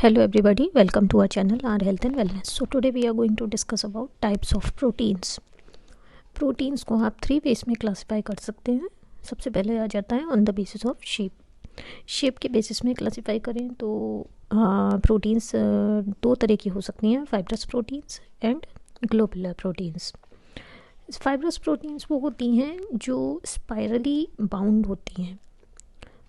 Hello everybody, welcome to our channel, our health and wellness. So today we are going to discuss about types of proteins. Proteins को आप 3 veg में classify कर सकते हैं. सबसे पहले आ जाता है on the basis of shape के बेसिस में क्लासीफाई करें तो प्रोटीन्स 2 तरह की हो सकती हैं, fibrous proteins and globular proteins. Fibrous proteins वो होती हैं जो स्पाइरली बाउंड होती हैं,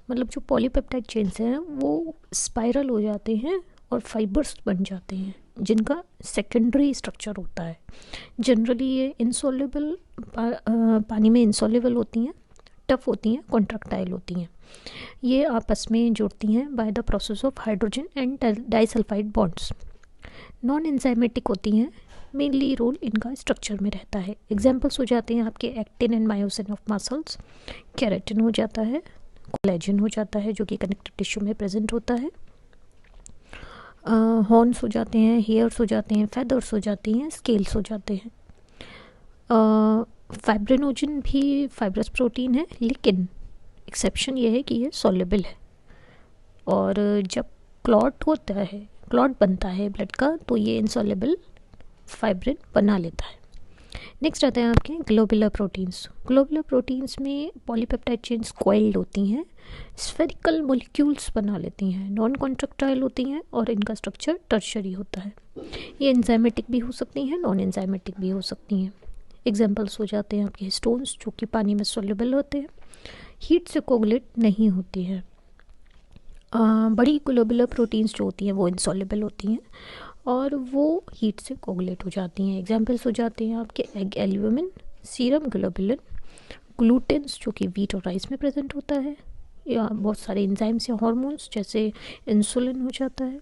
मतलब जो पॉलीपेप्टाइड चेन्स हैं वो स्पाइरल हो जाते हैं और फाइबर्स बन जाते हैं जिनका सेकेंडरी स्ट्रक्चर होता है. जनरली ये इनसॉल्युबल पानी में इनसॉल्युबल होती हैं, टफ होती हैं, कॉन्ट्रैक्टाइल होती हैं. ये आपस में जुड़ती हैं by the process of hydrogen and disulphide bonds. Non enzymatic होती हैं, मेनली रोल इनका स्ट्रक्चर में रहता है. एग्जाम्पल्स हो जाते हैं आपके actin and myosin of muscles, keratin हो जाता है, कोलेजन हो जाता है जो कि कनेक्टिव टिश्यू में प्रेजेंट होता है, हॉर्न्स हो जाते हैं, हेयर्स हो जाते हैं, फेदर्स हो जाती हैं, स्केल्स हो जाते हैं. फाइब्रिनोजन भी फाइब्रस प्रोटीन है, लेकिन एक्सेप्शन ये है कि ये सॉल्युबल है और जब क्लॉट बनता है ब्लड का तो ये इनसॉल्युबल फाइब्रिन बना लेता है. नेक्स्ट आते हैं आपके ग्लोबुलर प्रोटीन्स. ग्लोबुलर प्रोटीन्स में पॉलीपेप्टाइड चेन्स कॉइल्ड होती हैं, स्फेरिकल मॉलिक्यूल्स बना लेती हैं, नॉन कॉन्ट्रैक्टाइल होती हैं और इनका स्ट्रक्चर टर्शरी होता है. ये एंजाइमेटिक भी हो सकती हैं, नॉन एंजाइमेटिक भी हो सकती हैं. एग्जाम्पल्स हो जाते हैं आपके स्टोन्स जो कि पानी में सोल्यूबल होते हैं, हीट से कोगुलेट नहीं होती हैं. बड़ी ग्लोबुलर प्रोटीन्स जो होती हैं वो इनसॉल्युबल होती हैं और वो हीट से कोगुलेट हो जाती हैं. एग्जाम्पल्स हो जाते हैं आपके एग एल्ब्यूमिन, सीरम ग्लोबुलिन, ग्लूटेन्स जो कि वीट और राइस में प्रेजेंट होता है, या बहुत सारे एंजाइम्स या हार्मोन्स जैसे इंसुलिन हो जाता है.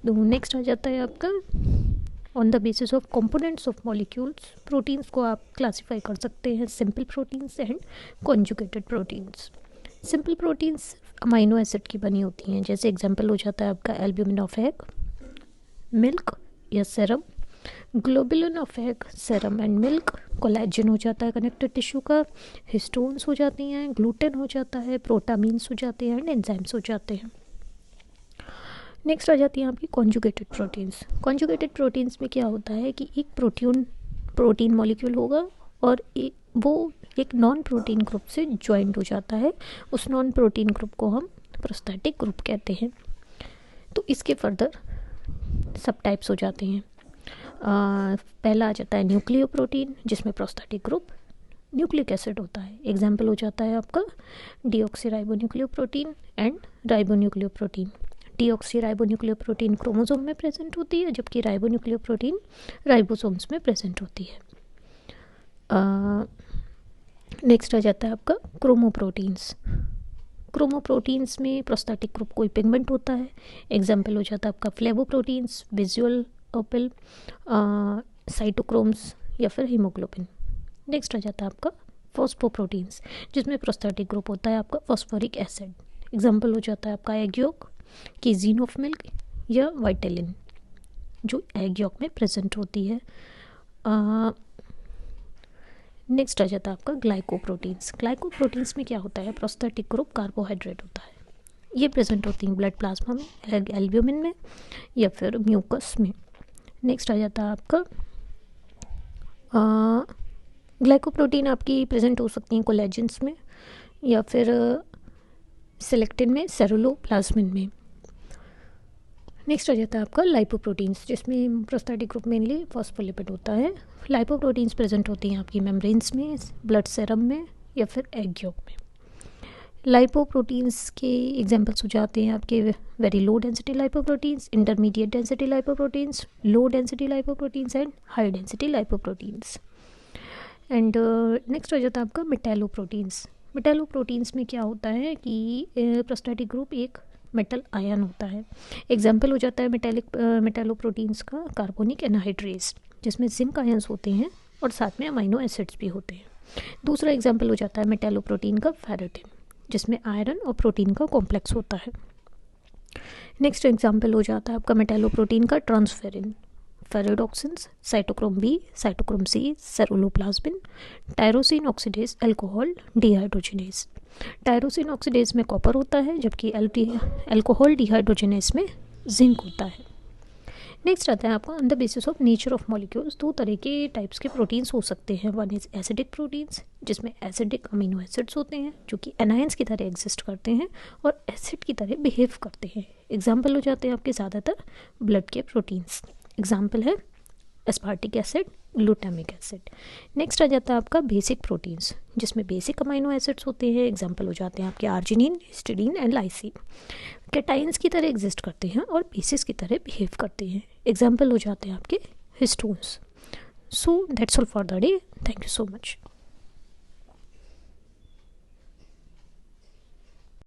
तो नेक्स्ट आ जाता है आपका on the basis of components of molecules. Proteins को आप क्लासीफाई कर सकते हैं simple proteins and conjugated proteins. Simple proteins amino acid की बनी होती हैं, जैसे एग्जाम्पल हो जाता है आपका एल्ब्यूमिन ऑफ एग, मिल्क या serum, globulin of egg, serum and milk, collagen हो जाता है कनेक्टिव टिश्यू का, हिस्टोन्स हो जाती हैं, ग्लूटेन हो जाता है, प्रोटामीन्स हो जाते हैं एंड एंजाइम्स हो जाते हैं. नेक्स्ट आ जाती हैं आपकी कॉन्जुगेटेड प्रोटीन्स. कॉन्जुगेटेड प्रोटीन्स में क्या होता है कि एक प्रोटीन मॉलिक्यूल होगा और वो एक नॉन प्रोटीन ग्रुप से ज्वाइंट हो जाता है. उस नॉन प्रोटीन ग्रुप को हम प्रोस्थेटिक ग्रुप कहते हैं. तो इसके फर्दर सब टाइप्स हो जाते हैं. पहला आ जाता है न्यूक्लियो प्रोटीन जिसमें प्रोस्थेटिक ग्रुप न्यूक्लिक एसिड होता है. एग्जाम्पल हो जाता है आपका deoxyribonucleoprotein and ribonucleoprotein. Deoxyribonucleoprotein chromosome में प्रेजेंट होती है जबकि राइबोन्यूक्लियो प्रोटीन राइबोसोम्स में प्रेजेंट होती है. नेक्स्ट आ जाता है आपका क्रोमोप्रोटीन्स. क्रोमोप्रोटीन्स में प्रोस्थेटिक ग्रुप कोई पिगमेंट होता है. एग्जाम्पल हो जाता है आपका फ्लेवोप्रोटीन्स, विजुअल ओपिल, साइटोक्रोम्स या फिर हीमोग्लोबिन. नेक्स्ट आ जाता है आपका फॉस्फोप्रोटीन्स जिसमें प्रोस्थेटिक ग्रुप होता है आपका फॉस्फोरिक एसिड. एग्जाम्पल हो जाता है आपका एग योक, केजीन ऑफ मिल्क या वाइटेलिन जो एग योक में प्रेजेंट होती है. नेक्स्ट आ जाता है आपका ग्लाइकोप्रोटीन्स. ग्लाइकोप्रोटीन्स में क्या होता है, प्रोस्थेटिक ग्रुप कार्बोहाइड्रेट होता है. ये प्रेजेंट होती हैं ब्लड प्लाज्मा में, एग एल्ब्यूमिन में या फिर म्यूकस में. नेक्स्ट आ जाता है आपका ग्लाइकोप्रोटीन आपकी प्रेजेंट हो सकती हैं कोलेजेंस में या फिर सेलेक्टिन में, सेरुलोप्लाज्मिन में. नेक्स्ट आ जाता है आपका लाइपोप्रोटीन्स जिसमें प्रोस्थेटिक ग्रुप मेनली फॉस्फोलिपिड होता है. लाइपोप्रोटीन्स प्रेजेंट होती हैं आपकी मेम्ब्रेन्स में, ब्लड सेरम में या फिर एग योक में. लाइपोप्रोटीन्स के एग्जांपल्स हो जाते हैं आपके very low density lipoproteins, intermediate density lipoproteins, low density lipoproteins and high density lipoproteins. And next हो जाता है आपका मेटालोप्रोटीन्स. मेटालोप्रोटीन्स में क्या होता है कि प्रोस्थेटिक ग्रुप एक मेटल आयन होता है. एग्जाम्पल हो जाता है मेटालोप्रोटीन्स का कार्बोनिक एनहाइड्रेस जिसमें जिंक आयंस होते हैं और साथ में अमाइनो एसिड्स भी होते हैं. दूसरा एग्जाम्पल हो जाता है मेटालोप्रोटीन का फेरेटिन जिसमें आयरन और प्रोटीन का कॉम्प्लेक्स होता है. नेक्स्ट एग्जाम्पल हो जाता है आपका मेटालोप्रोटीन का transferrin, ferredoxins, cytochrome B, cytochrome C, ceruloplasmin, tyrosine oxidase, alcohol dehydrogenase. Tyrosine oxidase में कॉपर होता है जबकि अल्कोहल डिहाइड्रोजिनेज में जिंक होता है। नेक्स्ट आता है आपका on the basis of nature of molecules. दो तरह के टाइप्स के प्रोटीन्स हो सकते हैं। वन इज एसिडिक प्रोटीन्स, जिसमें एसिडिक अमीनो एसिड्स होते हैं जो कि एनायंस की तरह एग्जिस्ट करते हैं और एसिड की तरह बिहेव करते हैं। एग्जाम्पल हो जाते हैं आपके ज़्यादातर ब्लड के प्रोटीन्स। एग्जाम्पल है aspartic acid, glutamic acid. Next आ जाता है आपका बेसिक प्रोटीन्स, जिसमें बेसिक अमीनो एसिड्स होते हैं। एग्जाम्पल हो जाते हैं आपके arginine, histidine and lysine. Cations की तरह एग्जिस्ट करते हैं और बेसिस की तरह बिहेव करते हैं। एग्जाम्पल हो जाते हैं आपके histones. So that's all for the day. Thank you so much.